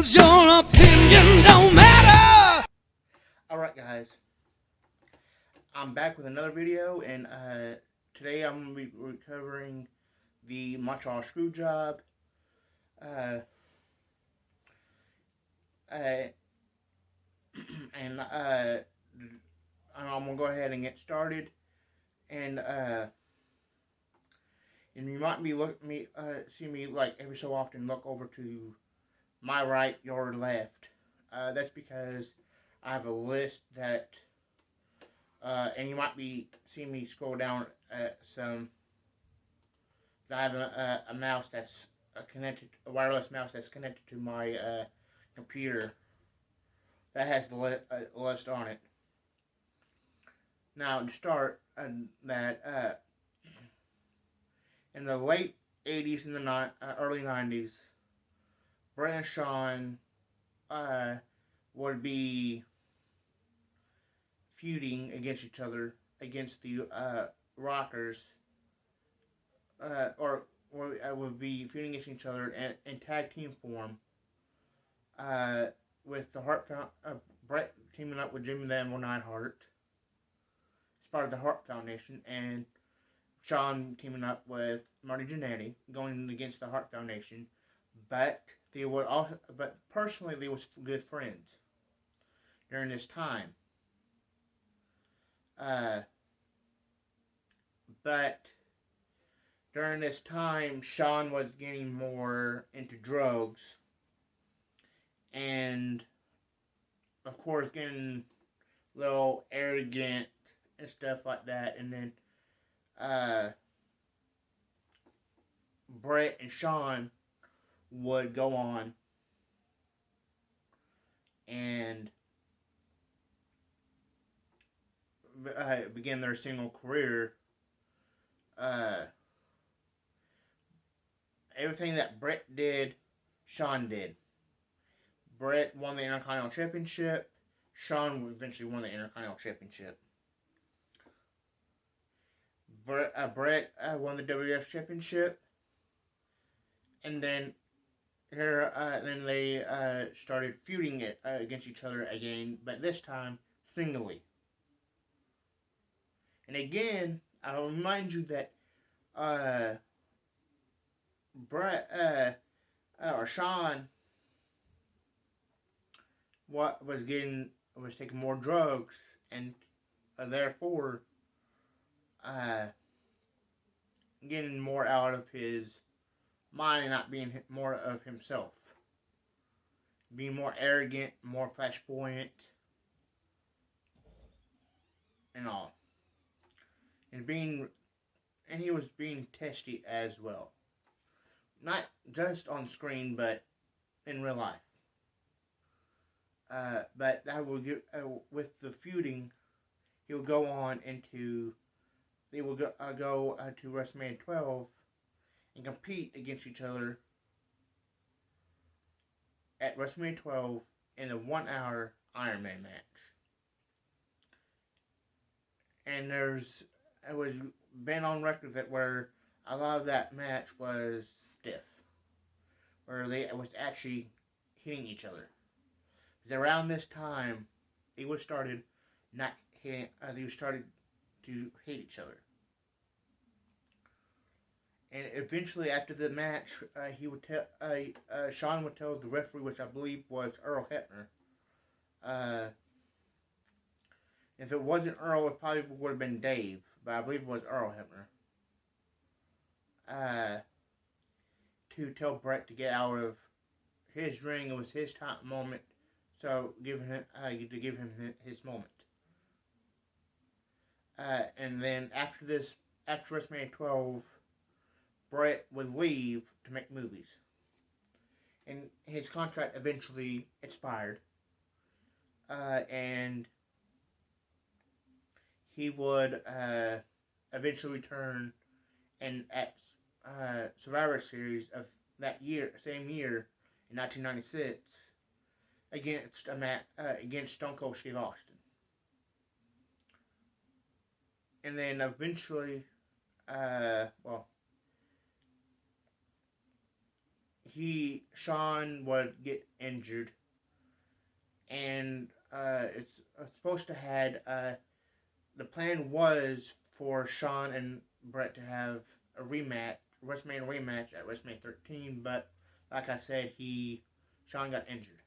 'cause your opinion don't matter. Alright guys, I'm back with another video, and today I'm going to be recovering the Montreal Screwjob. And I'm going to go ahead and get started. And you might be see me like every so often look over to my right, your left. That's because I have a list that, and you might be seeing me scroll down some. I have a mouse that's a wireless mouse that's connected to my computer that has the list on it. Now to start, that in the late 80s and the early 90s, Brett and Sean would be feuding against each other, against the Rockers, or would be feuding against each other in tag team form, with the Brett teaming up with Jimmy the Anvil Neidhart as part of the Hart Foundation, and Sean teaming up with Marty Jannetty going against the Hart Foundation. But personally, they was good friends during this time. But during this time, Sean was getting more into drugs, and of course getting a little arrogant and stuff like that. And then Brett and Sean would go on and begin their single career. Everything that Brett did, Sean did. Brett won the Intercontinental Championship. Sean eventually won the Intercontinental Championship. Brett won the WWF Championship, and then they started feuding against each other again, but this time singly. And again, I'll remind you that Brett or Sean was taking more drugs, and therefore getting more out of his mind, not being more of himself, being more arrogant, more flamboyant, and all, and he was being testy as well, not just on screen but in real life. But that would with the feuding, he would go on into. They will go to WrestleMania 12 and compete against each other at WrestleMania 12 in a 1-hour Iron Man match. And it was been on record that where a lot of that match was stiff, where they was actually hitting each other. Because around this time, they started not hitting. They started to hate each other. And eventually, after the match, he would tell Sean would tell the referee, which I believe was Earl Hebner. If it wasn't Earl, it probably would have been Dave, but I believe it was Earl Hebner. To tell Brett to get out of his ring. It was his moment, so to give him his moment. And then after WrestleMania 12, Brett would leave to make movies. And his contract eventually expired. And he would eventually return and at Survivor Series of that same year, in 1996, against Stone Cold Steve Austin. And then eventually, Sean would get injured, and it's supposed to had the plan was for Sean and Brett to have a rematch, WrestleMania rematch at WrestleMania 13, but like I said, Sean got injured,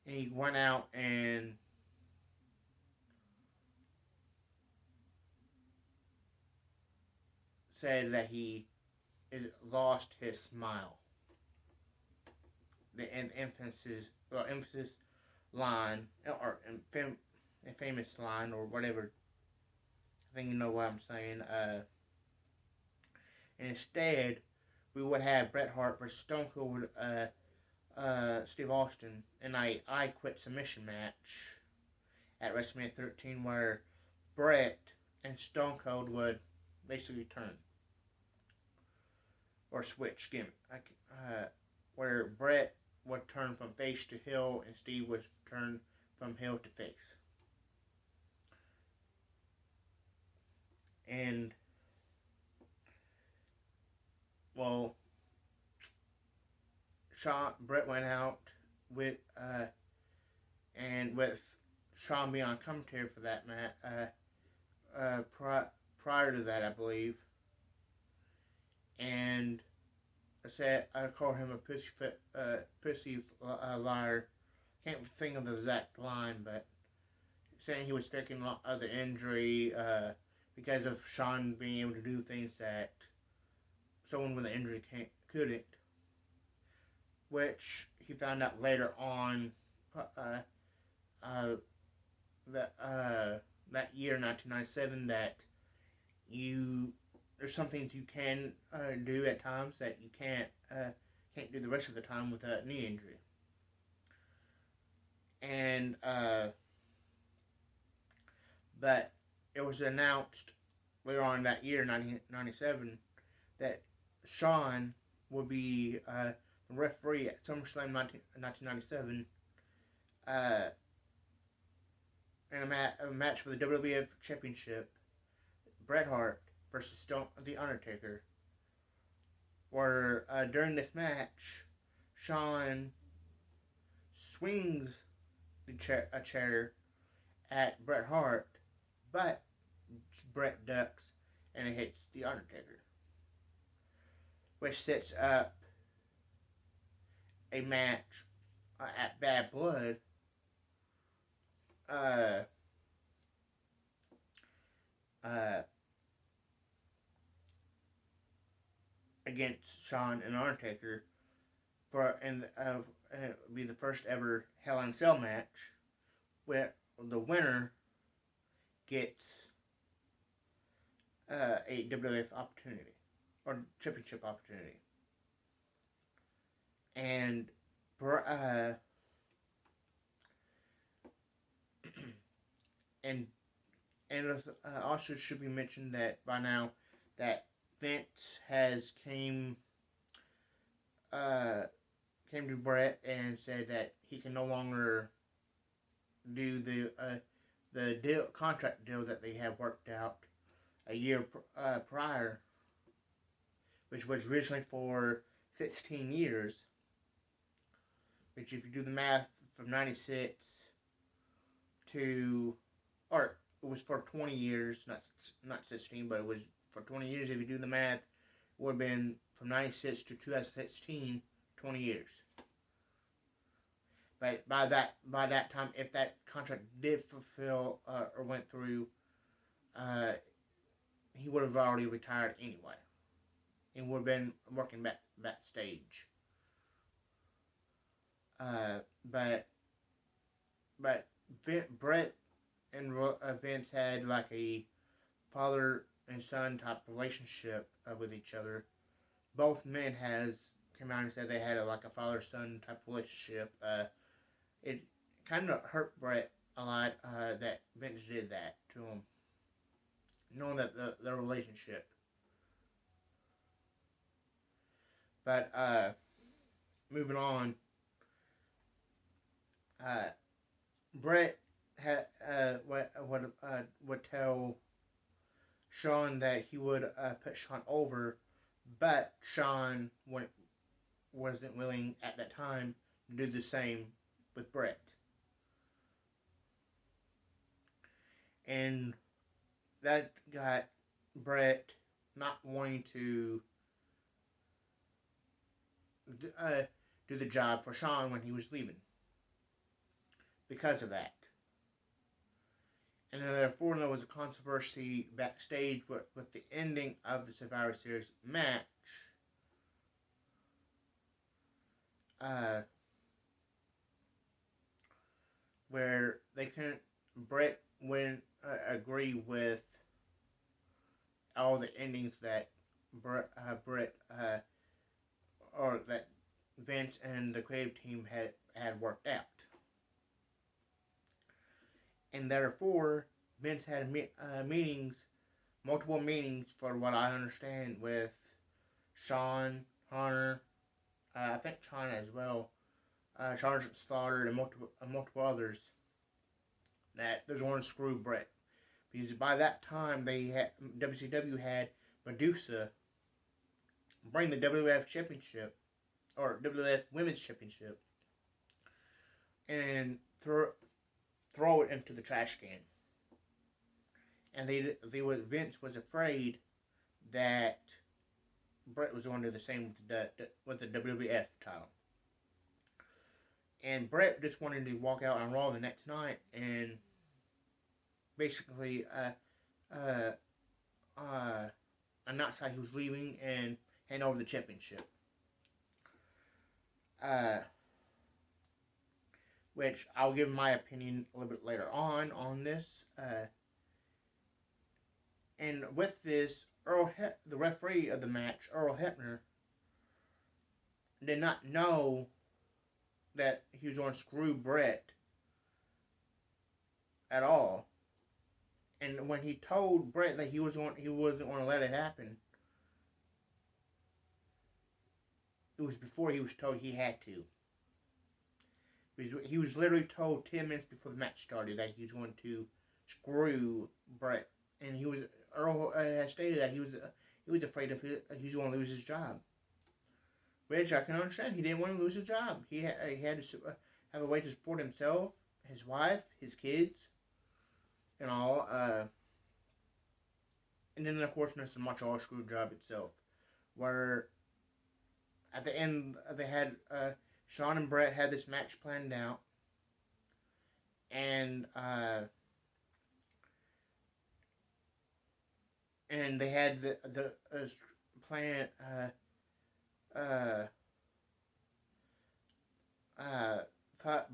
and he went out and said that he lost his smile. The emphasis line or famous line or whatever. I think you know what I'm saying. And instead, we would have Bret Hart versus Stone Cold, Steve Austin in a I Quit submission match at WrestleMania 13, where Bret and Stone Cold would basically turn or switch gimmick, where Bret would turn from face to heel and Steve would turn from heel to face. And well, Bret went out with Sean being on commentary for that match. Prior to that, I believe, and I called him a pussy liar. Can't think of the exact line, but saying he was faking the injury because of Sean being able to do things that someone with an injury couldn't, which he found out later on that year, 1997, that there's some things you can do at times that you can't do the rest of the time with a knee injury. And but it was announced later on that year, 1997, that Sean would be the referee at SummerSlam 1997 in a match for the WWF Championship, Bret Hart versus The Undertaker, where during this match, Sean swings a chair at Bret Hart, but Bret ducks and it hits The Undertaker, which sets up a match at Bad Blood against Shawn and Undertaker be the first ever Hell in a Cell match, where the winner gets a WWF opportunity or championship opportunity, and and also should be mentioned that by now that Vince has came to Bret and said that he can no longer do the contract deal that they had worked out a year prior, which was originally for 16 years, which if you do the math from 96 to, or it was for 20 years, not 16, but it was for 20 years. If you do the math, it would have been from 96 to 2016, 20 years. But by that time, if that contract did fulfill or went through, he would have already retired anyway, and would have been working backstage. But Bret and Vince had like a father and son type relationship with each other. Both men came out and said they had a father son type relationship. It kind of hurt Bret a lot that Vince did that to him, knowing that the relationship. But moving on, Bret would tell Shawn that he would put Shawn over, but Shawn wouldn't wasn't willing at that time to do the same with Bret. And that got Bret not wanting to do the job for Shawn when he was leaving because of that. And then therefore there was a controversy backstage with the ending of the Survivor Series match. Where they couldn't, Bret wouldn't agree with all the endings that Bret or that Vince and the creative team had worked out. And therefore, Vince had meetings, multiple meetings for what I understand, with Shawn, Hunter, I think China as well, Sergeant Slaughter, and multiple others, that there's one screw Bret. Because by that time, WCW had Medusa bring the WWF Championship, or WWF Women's Championship, and throw it into the trash can. And Vince was afraid that Bret was going to do the same with the WWF title. And Bret just wanted to walk out on Raw the next night and basically announce how he was leaving and hand over the championship. Which I'll give my opinion a little bit later on this. And with this, the referee of the match, Earl Hebner, did not know that he was going to screw Bret at all. And when he told Bret that he wasn't going to let it happen, it was before he was told he had to. He was literally told 10 minutes before the match started that he was going to screw Bret, and Earl has stated that he was afraid he was going to lose his job. Which I can understand. He didn't want to lose his job. He had to have a way to support himself, his wife, his kids, and all. And then of course there's the Montreal Screwjob itself, where at the end they had Shawn and Bret had this match planned out, and they had the plan.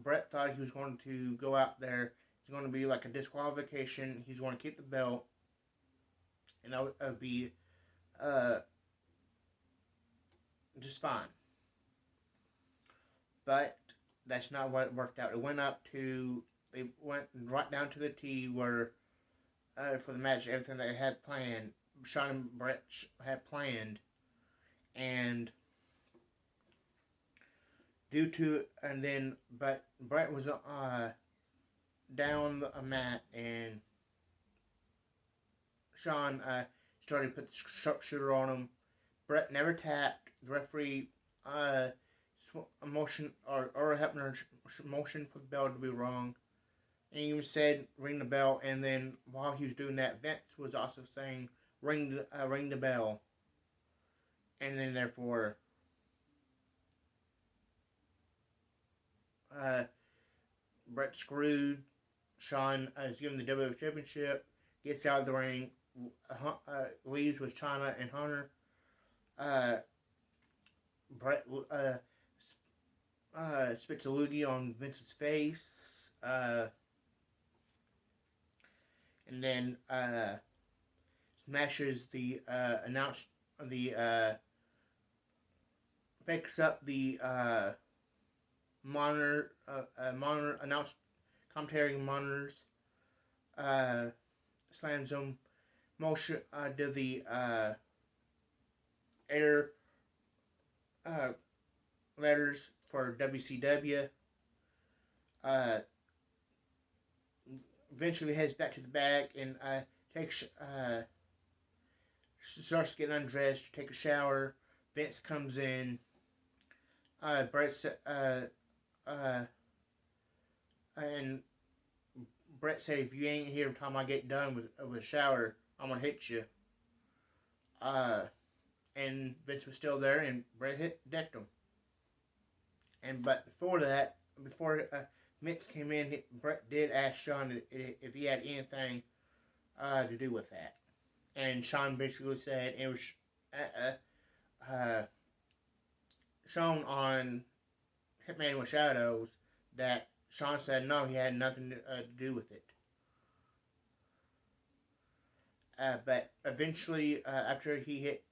Bret thought he was going to go out there. It's going to be like a disqualification. He's going to keep the belt, and that would be just fine. But that's not what worked out. They went right down to the T where for the match, everything they had planned, Shawn and Bret had planned, and but Bret was down the mat, and Shawn started to put the sharpshooter on him. Bret never tapped. The referee motion or Hebner motion for the bell to be wrong, and he even said ring the bell. And then while he was doing that, Vince was also saying ring the bell, and then therefore Bret screwed. Shawn is given the WWF Championship, gets out of the ring, leaves with Chyna and Hunter. Bret spits a loogie on Vince's face, and then smashes the picks up the monitor commentary monitors, slams them, motion to the air letters for WCW. Eventually heads back to the back and starts getting undressed to take a shower. Vince comes in, Brett said, and Brett said, if you ain't here by the time I get done with the shower, I'm gonna hit you. Uh, and Vince was still there, and Brett decked him. But before that, before Vince came in, Brett did ask Shawn if he had anything to do with that, and Shawn basically said it was shown on Hitman with Shadows that Shawn said no, he had nothing to do with it. But eventually, after he hit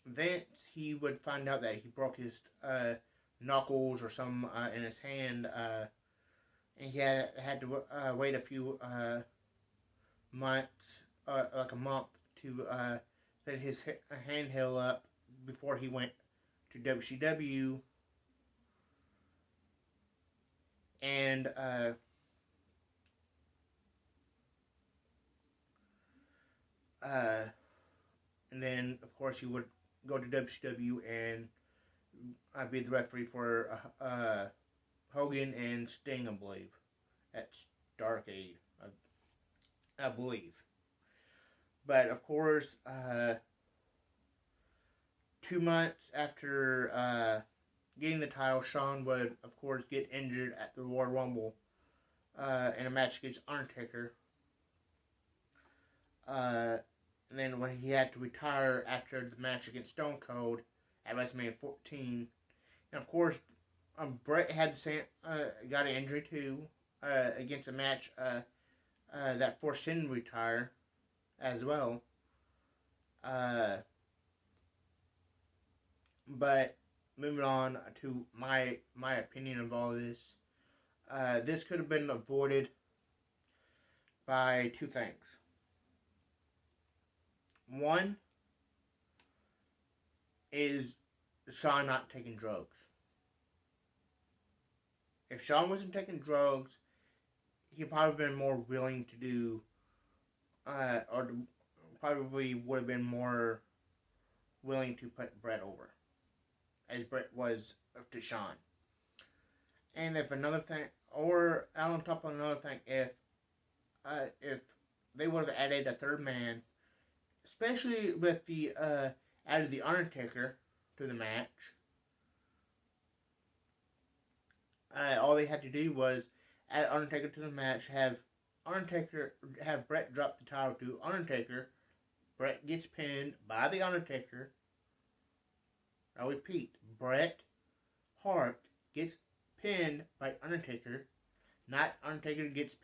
Vince, he would find out that he broke his knuckles or some in his hand, and he had to wait a few months, like a month, to let his hand heal up before he went to WCW. And and then, of course, he would go to WCW and be the referee for Hogan and Sting, I believe, at Starrcade, I believe. But, of course, 2 months after getting the title, Shawn would, of course, get injured at the Royal Rumble in a match against Undertaker. And then when he had to retire after the match against Stone Cold at WrestleMania 14. And of course, Brett had the same, got an injury too against a match that forced him to retire as well. But moving on to my opinion of all this, this could have been avoided by two things. One is Shawn not taking drugs. If Shawn wasn't taking drugs, he'd probably been more willing to do, or probably would have been more willing to put Brett over, as Brett was to Shawn. And if another thing, or out on top of another thing, if they would have added a third man, especially with the added the Undertaker to the match, all they had to do was add Undertaker to the match, have Brett drop the title to Undertaker. Brett gets pinned by the Undertaker. I'll repeat, Bret Hart gets pinned by Undertaker. Not Undertaker gets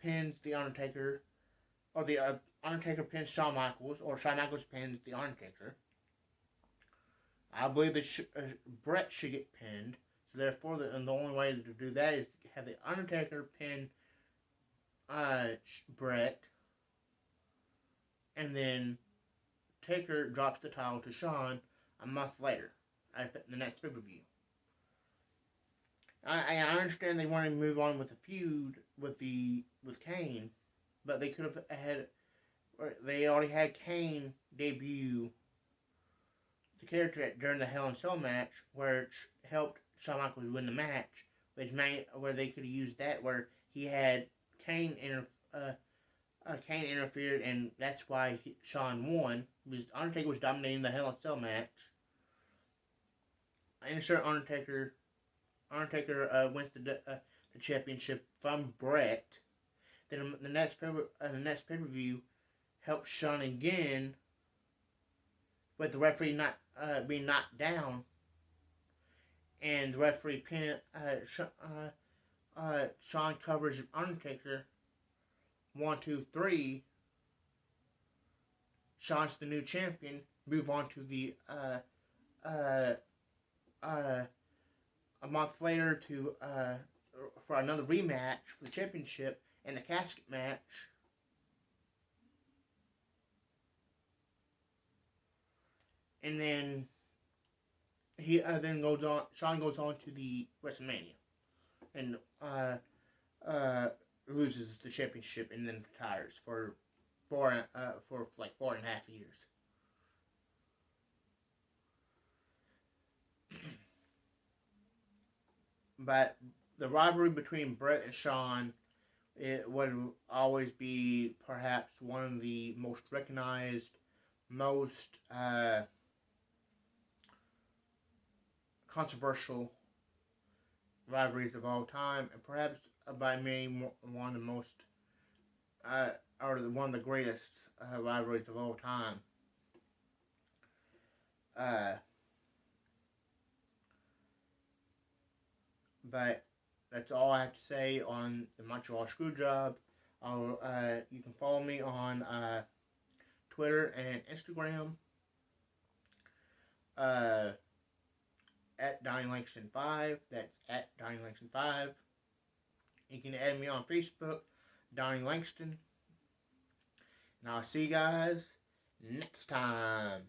pins the Undertaker, or the Undertaker pins Shawn Michaels, or Shawn Michaels pins the Undertaker. I believe that Bret should get pinned. So therefore, the only way to do that is to have the Undertaker pin Bret, and then Taker drops the title to Shawn a month later at the next pay-per-view. I understand they wanted to move on with the feud with Kane, but they could have had. They already had Kane debut the character during the Hell in a Cell match, which helped Shawn Michaels win the match, where they could have used that, where he had Kane interfered, and that's why Shawn won, because Undertaker was dominating the Hell in a Cell match. And sure, Undertaker wins the championship from Bret. Then the next pay-per-view helps Shawn again, with the referee not being knocked down, and the referee Shawn covers Undertaker. 1, 2, 3. Shawn's the new champion. Move on to the a month later to for another rematch for the championship and the casket match. And then he then goes on. Shawn goes on to the WrestleMania, and loses the championship and then retires for 4.5 years. But the rivalry between Brett and Sean, it would always be perhaps one of the most recognized, most controversial rivalries of all time, and perhaps by many one of the most, or one of the greatest rivalries of all time. Uh, but that's all I have to say on the Montreal Screwjob. You can follow me on Twitter and Instagram uh, at Donnie Langston 5. That's at Donnie Langston 5. You can add me on Facebook, Donnie Langston. And I'll see you guys next time.